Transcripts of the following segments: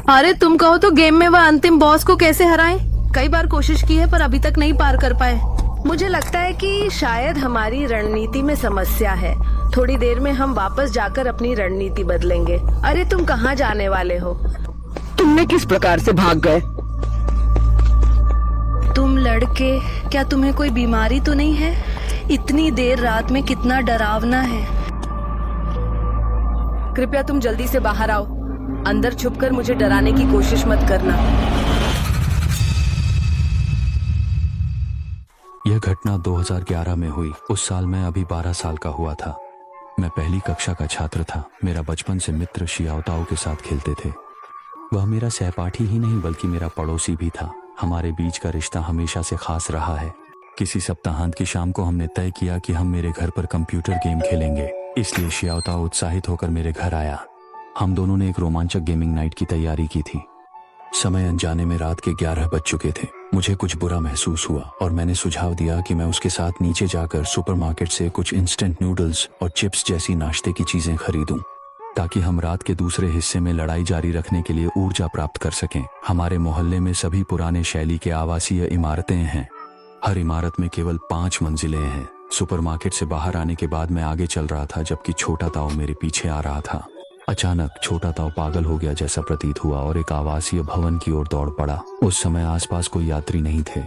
अरे तुम कहो तो गेम में वह अंतिम बॉस को कैसे हराएं? कई बार कोशिश की है पर अभी तक नहीं पार कर पाए। मुझे लगता है कि शायद हमारी रणनीति में समस्या है। थोड़ी देर में हम वापस जाकर अपनी रणनीति बदलेंगे। अरे तुम कहाँ जाने वाले हो? तुमने किस प्रकार से भाग गए? तुम लड़के, क्या तुम्हें कोई बीमारी तो नहीं है? इतनी देर रात में कितना डरावना है। कृपया तुम जल्दी से बाहर आओ। अंदर छुपकर मुझे डराने की कोशिश मत करना। यह घटना 2011 में हुई। उस साल मैं अभी 12 साल का हुआ था। मैं पहली कक्षा का छात्र था। मेरा बचपन से मित्र शियाओताओ के साथ खेलते थे। वह मेरा सहपाठी ही नहीं बल्कि मेरा पड़ोसी भी था। हमारे बीच का रिश्ता हमेशा से खास रहा है। किसी सप्ताहांत की शाम को हमने तय किया कि हम मेरे घर पर कंप्यूटर गेम खेलेंगे, इसलिए शियाओताओ उत्साहित होकर मेरे घर आया। हम दोनों ने एक रोमांचक गेमिंग नाइट की तैयारी की थी। समय अनजाने में रात के 11 बज चुके थे। मुझे कुछ बुरा महसूस हुआ और मैंने सुझाव दिया कि मैं उसके साथ नीचे जाकर सुपरमार्केट से कुछ इंस्टेंट नूडल्स और चिप्स जैसी नाश्ते की चीजें खरीदूं, ताकि हम रात के दूसरे हिस्से में लड़ाई जारी रखने के लिए ऊर्जा प्राप्त कर सकें। हमारे मोहल्ले में सभी पुराने शैली के आवासीय इमारतें हैं। हर इमारत में केवल 5 मंजिलें हैं। सुपरमार्केट से बाहर आने के बाद मैं आगे चल रहा था, जबकि छोटा ताऊ मेरे पीछे आ रहा था। अचानक छोटा ताऊ पागल हो गया जैसा प्रतीत हुआ और एक आवासीय भवन की ओर दौड़ पड़ा। उस समय आसपास कोई यात्री नहीं थे।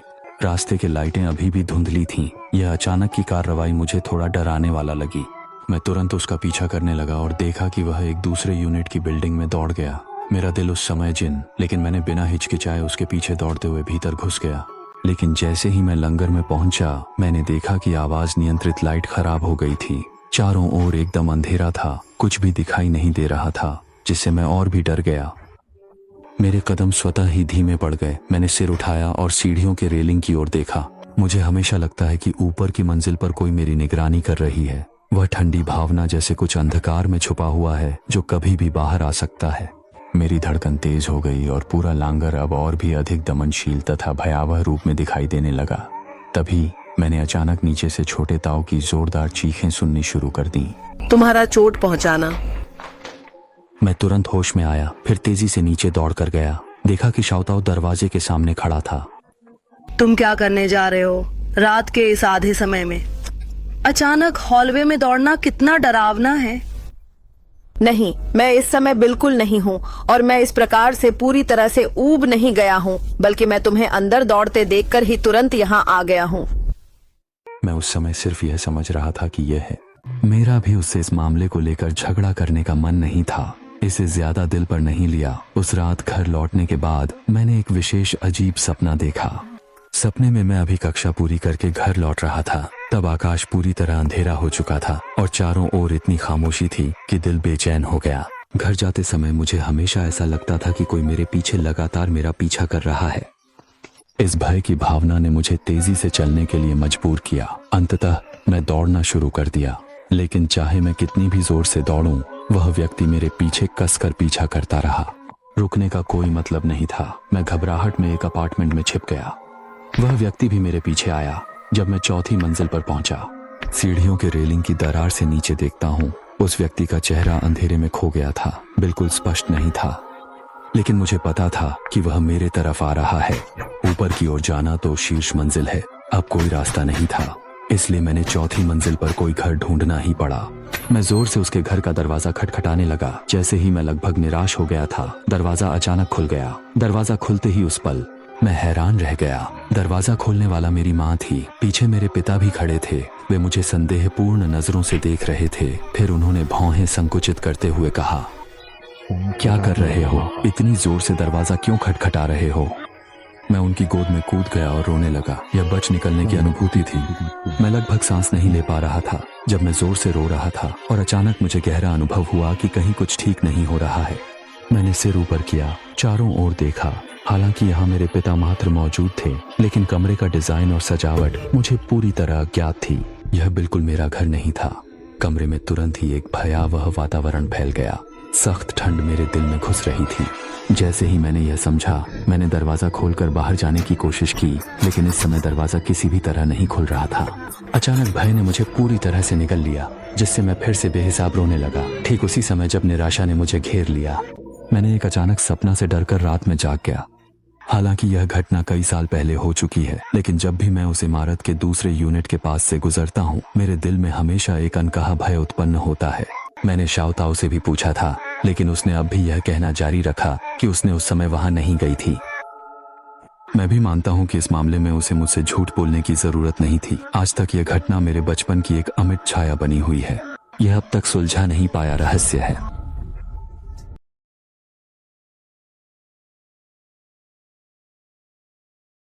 रास्ते की लाइटें अभी भी धुंधली थीं। यह अचानक की कार्रवाई मुझे थोड़ा डराने वाला लगी। मैं तुरंत उसका पीछा करने लगा और देखा कि वह एक दूसरे यूनिट की बिल्डिंग में दौड़ गया। मेरा दिल उस समय लेकिन मैंने बिना हिचकिचाए उसके पीछे दौड़ते हुए भीतर घुस गया। लेकिन जैसे ही मैं लंगर में पहुंचा, मैंने देखा कि आवाज नियंत्रित लाइट खराब हो गई थी। चारों ओर एकदम अंधेरा था, कुछ भी दिखाई नहीं दे रहा था, जिससे मैं और भी डर गया। मेरे कदम स्वतः ही धीमे पड़ गए। मैंने सिर उठाया और सीढ़ियों के रेलिंग की ओर देखा। मुझे हमेशा लगता है कि ऊपर की मंजिल पर कोई मेरी निगरानी कर रही है। वह ठंडी भावना जैसे कुछ अंधकार में छुपा हुआ है जो कभी भी बाहर आ सकता है। मेरी धड़कन तेज हो गई और पूरा लांगर अब और भी अधिक दमनशील तथा भयावह रूप में दिखाई देने लगा। तभी मैंने अचानक नीचे से छोटे ताऊ की जोरदार चीखें सुननी शुरू कर दी। तुम्हारा चोट पहुंचाना। मैं तुरंत होश में आया, फिर तेजी से नीचे दौड़ कर गया। देखा कि शाओताओ दरवाजे के सामने खड़ा था। तुम क्या करने जा रहे हो रात के इस आधे समय में? अचानक हॉलवे में दौड़ना कितना डरावना है। नहीं, मैं इस समय बिल्कुल नहीं हूँ और मैं इस प्रकार से पूरी तरह से ऊब नहीं गया हूँ, बल्कि मैं तुम्हें अंदर दौड़ते देखकर ही तुरंत यहाँ आ गया हूँ। मैं उस समय सिर्फ यह समझ रहा था कि यह है। मेरा भी उससे इस मामले को लेकर झगड़ा करने का मन नहीं था। इसे ज्यादा दिल पर नहीं लिया। उस रात घर लौटने के बाद मैंने एक विशेष अजीब सपना देखा। सपने में मैं अभी कक्षा पूरी करके घर लौट रहा था। तब आकाश पूरी तरह अंधेरा हो चुका था और चारों ओर इतनी खामोशी थी कि दिल बेचैन हो गया। घर जाते समय मुझे हमेशा ऐसा लगता था कि कोई मेरे पीछे लगातार मेरा पीछा कर रहा है। इस भय की भावना ने मुझे तेजी से चलने के लिए मजबूर किया। अंततः मैं दौड़ना शुरू कर दिया, लेकिन चाहे मैं कितनी भी जोर से दौड़ूं, वह व्यक्ति मेरे पीछे कसकर पीछा करता रहा। रुकने का कोई मतलब नहीं था। मैं घबराहट में एक अपार्टमेंट में छिप गया। वह व्यक्ति भी मेरे पीछे आया। जब मैं चौथी मंजिल पर पहुंचा, सीढ़ियों के रेलिंग की दरार से नीचे देखता हूं, उस व्यक्ति का चेहरा अंधेरे में खो गया था। बिल्कुल स्पष्ट नहीं था, लेकिन मुझे पता था कि वह मेरे तरफ आ रहा है। ऊपर की ओर जाना तो शीर्ष मंजिल है। अब कोई रास्ता नहीं था, इसलिए मैंने चौथी मंजिल पर कोई घर ढूंढना ही पड़ा। मैं जोर से उसके घर का दरवाजा खटखटाने लगा। जैसे ही मैं लगभग निराश हो गया था, दरवाजा अचानक खुल गया। दरवाजा खुलते ही उस पल मैं हैरान रह गया। दरवाजा खोलने वाला मेरी माँ थी। पीछे मेरे पिता भी खड़े थे। वे मुझे संदेहपूर्ण नजरों से देख रहे थे। फिर उन्होंने भौहें संकुचित करते हुए कहा, क्या कर रहे हो? इतनी जोर से दरवाजा क्यों खटखटा रहे हो? मैं उनकी गोद में कूद गया और रोने लगा। यह बच निकलने की अनुभूति थी। मैं लगभग सांस नहीं ले पा रहा था जब मैं जोर से रो रहा था और अचानक मुझे गहरा अनुभव हुआ कि कहीं कुछ ठीक नहीं हो रहा है। मैंने सिर ऊपर किया, चारों ओर देखा। हालांकि यहाँ मेरे पिता मात्र मौजूद थे, लेकिन कमरे का डिजाइन और सजावट मुझे पूरी तरह अज्ञात थी। यह बिल्कुल मेरा घर नहीं था। कमरे में तुरंत ही एक भयावह वातावरण फैल गया। सख्त ठंड मेरे दिल में घुस रही थी। जैसे ही मैंने यह समझा, मैंने दरवाजा खोलकर बाहर जाने की कोशिश की, लेकिन इस समय दरवाजा किसी भी तरह नहीं खुल रहा था। अचानक भय ने मुझे पूरी तरह से निगल लिया, जिससे मैं फिर से बेहिसाब रोने लगा। ठीक उसी समय जब निराशा ने मुझे घेर लिया। मैंने एक अचानक सपना से डरकर रात में जाग गया। हालांकि यह घटना कई साल पहले हो चुकी है, लेकिन जब भी मैं उस इमारत के दूसरे यूनिट के पास से गुजरता हूँ, मेरे दिल में हमेशा एक अनकहा भय उत्पन्न होता है। मैंने शाओताओ से भी पूछा था, लेकिन उसने अब भी यह कहना जारी रखा कि उसने उस समय वहां नहीं गई थी। मैं भी मानता हूं कि इस मामले में उसे मुझसे झूठ बोलने की जरूरत नहीं थी। आज तक यह घटना मेरे बचपन की एक अमिट छाया बनी हुई है। यह अब तक सुलझा नहीं पाया रहस्य है।